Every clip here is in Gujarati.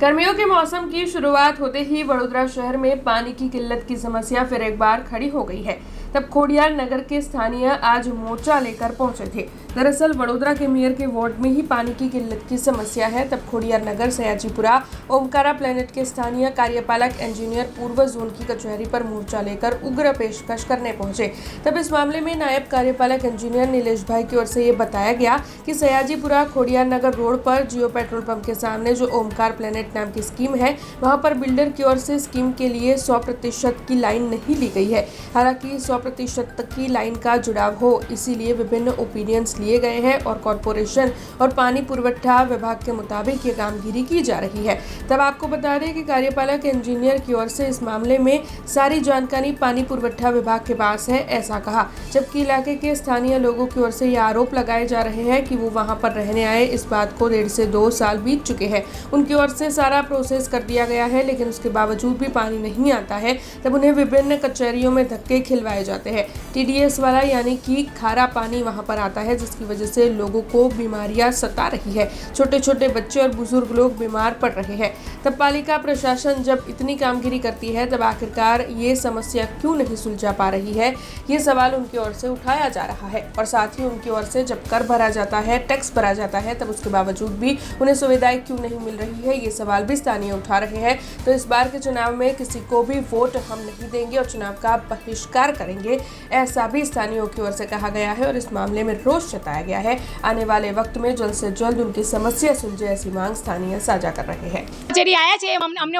गर्मियों के मौसम की शुरुआत होते ही वडोदरा शहर में पानी की किल्लत की समस्या फिर एक बार खड़ी हो गई है। तब खोडियार नगर के स्थानीय आज मोर्चा लेकर पहुंचे थे। दरअसल वडोदरा के मेयर के वार्ड में ही पानी की किल्लत की समस्या है। तब खोडियार नगर सयाजीपुरा ओमकारा प्लेनेट के स्थानीय कार्यपालक इंजीनियर पूर्व जोन की कचहरी पर मोर्चा लेकर उग्र पेशकश करने पहुंचे। तब इस मामले में नायब कार्यपालक इंजीनियर नीलेश भाई की ओर से ये बताया गया कि सयाजीपुरा खोडियार नगर रोड पर जियो पेट्रोल पंप के सामने जो ओमकार प्लेनेट नाम की स्कीम है, वहां पर बिल्डर की ओर से स्कीम के लिए 100% की लाइन नहीं ली गई है। हालांकि 100% तक की लाइन का जुड़ाव हो, इसीलिए विभिन्न ओपिनियंस लिए गए हैं और कॉरपोरेशन और पानी पुरवठा विभाग के मुताबिक ये कामगिरी की जा रही है। तब आपको बता दें कि कार्यपालक इंजीनियर की ओर से इस मामले में सारी जानकारी पानी पुरवठा विभाग के पास है, ऐसा कहा। जबकि इलाके के स्थानीय लोगों की ओर से ये आरोप लगाए जा रहे हैं कि वो वहां पर रहने आए, इस बात को 1.5 से 2 साल बीत चुके हैं। उनकी ओर से सारा प्रोसेस कर दिया गया है, लेकिन उसके बावजूद भी पानी नहीं आता है। तब उन्हें विभिन्न कचहरियों में धक्के खिलवाए जाते हैं। TDS वाला यानी कि खारा पानी वहां पर आता है, जिसकी वजह से लोगों को बीमारियां सता रही है। छोटे छोटे बच्चे और बुजुर्ग लोग बीमार पड़ रहे हैं। तब पालिका प्रशासन जब इतनी कामगिरी करती है, तब आखिरकार ये समस्या क्यों नहीं सुलझा पा रही है, ये सवाल उनकी ओर से उठाया जा रहा है। और साथ ही उनकी ओर से जब कर भरा जाता है, टैक्स भरा जाता है, तब उसके बावजूद भी उन्हें सुविधाएं क्यों नहीं मिल रही है, ये सवाल भी स्थानीय उठा रहे हैं। तो इस बार के चुनाव में किसी को भी वोट हम नहीं देंगे और चुनाव का बहिष्कार करेंगे, ऐसा भी स्थानीयों की ओर से कहा गया है और इस मामले में रोष जताया गया है। आने वाले वक्त में जल्द से जल्द उनकी समस्या सुलझे, ऐसी मांग स्थानीय साझा कर रहे हैं। કચેરી આયા છે અમને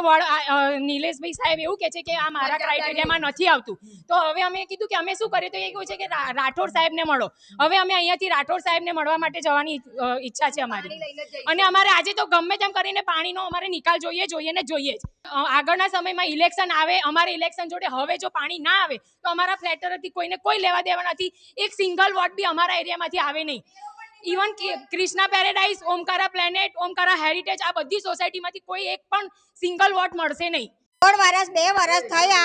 નિલેશભાઈ સાહેબ એવું કહે છે કે આ મારા ક્રાઇટેરિયામાં નથી આવતું, તો હવે અમે કીધું કે અમે શું કરીએ, તો એ કહે છે કે રાઠોડ સાહેબને મળો। હવે અમે અહીંયાથી રાઠોડ સાહેબને મળવા માટે જવાની ઈચ્છા છે અમારી, અને અમારે આજે તો ગમે તેમ કરીને પાણીનો અમારે નિકાલ જોઈએ ને જોઈએ જ। આગળના સમયમાં ઇલેક્શન આવે, અમારે ઇલેક્શન જોડે હવે જો પાણી ના આવે તો અમારા ફ્લેટરથી કોઈને કોઈ લેવા દેવા નથી। એક સિંગલ વોટ બી અમારા એરિયામાંથી આવે નહીં। Even Krishna paradise, Omkara planet, Omkara heritage, આ બધી સોસાયટીમાંથી કોઈ એક પણ સિંગલ વોટ મળશે નહીં। 2 વર્ષ થયા,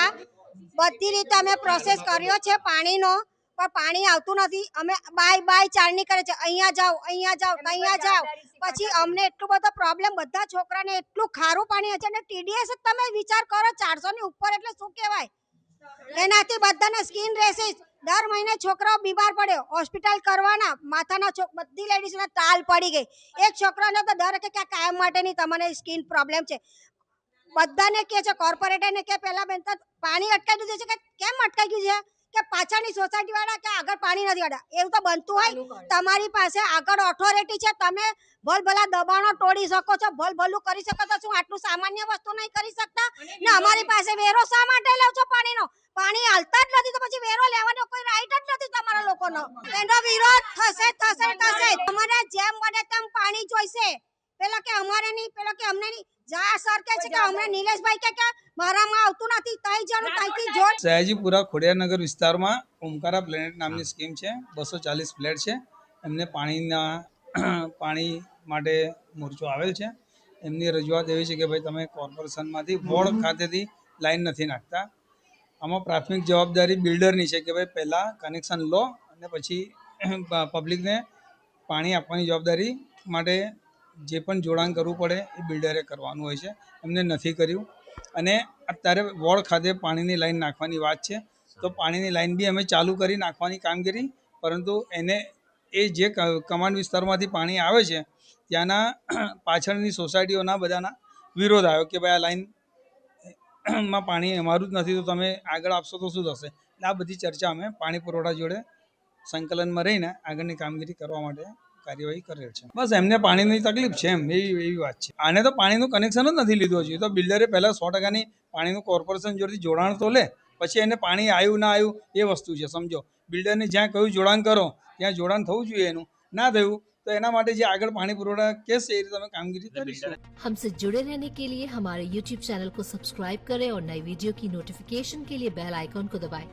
બધી રીતે અમે પ્રોસેસ કર્યો છે પાણીનો, પણ પાણી આવતું નથી। અમે બાય ચાલની કરે છે, અહીંયા જાઓ અહીંયા જાઓ। પછી અમને એટલો બધો પ્રોબ્લેમ, બધા છોકરાને એટલું ખારું પાણી છે ને TDS જ તમે વિચાર કરો, 400 ની ઉપર એટલે શું કહેવાય। એનાથી બધાને સ્કિન રેસીસ, દર મહિને છોકરાઓ બીમાર પડે, હોસ્પિટલ કરવાના, માથાના બધી લેડીઝને તાલ પડી ગઈ। એક છોકરાને તો ડર કે કાયમ માટેની તમને સ્કિન પ્રોબ્લેમ છે। બધાને કહે છે, કોર્પોરેટરને કે પહેલા બેન તો પાણી અટકાઈ દીધું છે, કે કેમ અટકાઈ ગયું છે કે પાછળની સોસાયટી વાળા કે આગળ પાણી નથી આવતા। એવું તો બનતું હોય, તમારી પાસે આગળ ઓથોરિટી છે, તમે ભલભલા દબાણો તોડી શકો છો, ભલભલું કરી શકો છો, શું આટલું સામાન્ય વસ્તુ નહીં કરી શકતા? ને અમારી પાસે વેરો શા માટે લો છો પાણીનો? પાણી હાલતા જ નથી તો પછી વેરો લેવાનો કોઈ રાઈટ જ નથી તમારા લોકોનો। એનો વિરોધ થશે। તમારે જેમ બને તેમ પાણી જોઈશે। પેલા કે અમારે નહીં, પેલા કે અમને નહીં। જા સર કહે છે કે અમને નિલેશભાઈ કે મારામાં આવતું નથી, તઈ જાણું તઈથી જોડ। સયાજીપુરા ખોડિયાર નગર વિસ્તારમાં ઓમકારા પ્લેનેટ નામની સ્કીમ છે। 240 ફ્લેટ છે। એમને પાણી માટે મોરચો આવેલ છે। એમની રજૂઆત એવી છે કે ભાઈ તમે કોર્પોરેશનમાંથી વોર્ડ ખાતેથી લાઈન નથી નાખતા। આમાં પ્રાથમિક જવાબદારી બિલ્ડરની છે કે ભાઈ પહેલાં કનેક્શન લો અને પછી પબ્લિકને પાણી આપવાની જવાબદારી માટે જે પણ જોડાણ કરવું પડે એ બિલ્ડરે કરવાનું હોય છે। એમને નથી કર્યું અને અત્યારે વોર્ડ ખાતે પાણીની લાઈન નાખવાની વાત છે, તો પાણીની લાઈન બી અમે ચાલુ કરી નાખવાની કામગીરી, પરંતુ એને એ જે કમાન્ડ વિસ્તારમાંથી પાણી આવે છે ત્યાંના પાછળની સોસાયટીઓના બધાના વિરોધ આવ્યો કે ભાઈ આ લાઈનમાં પાણી અમારું જ નથી, તો તમે આગળ આપશો તો શું થશે। એટલે આ બધી ચર્ચા અમે પાણી પુરવઠા જોડે સંકલનમાં રહીને આગળની કામગીરી કરવા માટે કાર્યવાહી કરેલ છે। બસ એમને પાણીની તકલીફ છે એમ, એવી વાત છે। આને તો પાણીનું કનેક્શન જ નથી લીધું હજી, તો બિલ્ડરે પહેલાં 100%ની પાણીનું કોર્પોરેશન જોડેથી જોડાણ તો લે, પછી એને પાણી આવ્યું ના આવ્યું એ વસ્તુ છે, સમજો। બિલ્ડરને જ્યાં કહ્યું જોડાણ કરો ત્યાં જોડાણ થવું જોઈએ, એનું ના થયું तो एना माटे जे आगळ पाणी पुरवठा कैसे ये તમે કામગીરી કરીશું। हमसे जुड़े रहने के लिए हमारे YouTube चैनल को सब्सक्राइब करें और नई वीडियो की नोटिफिकेशन के लिए बेल आइकॉन को दबाएं।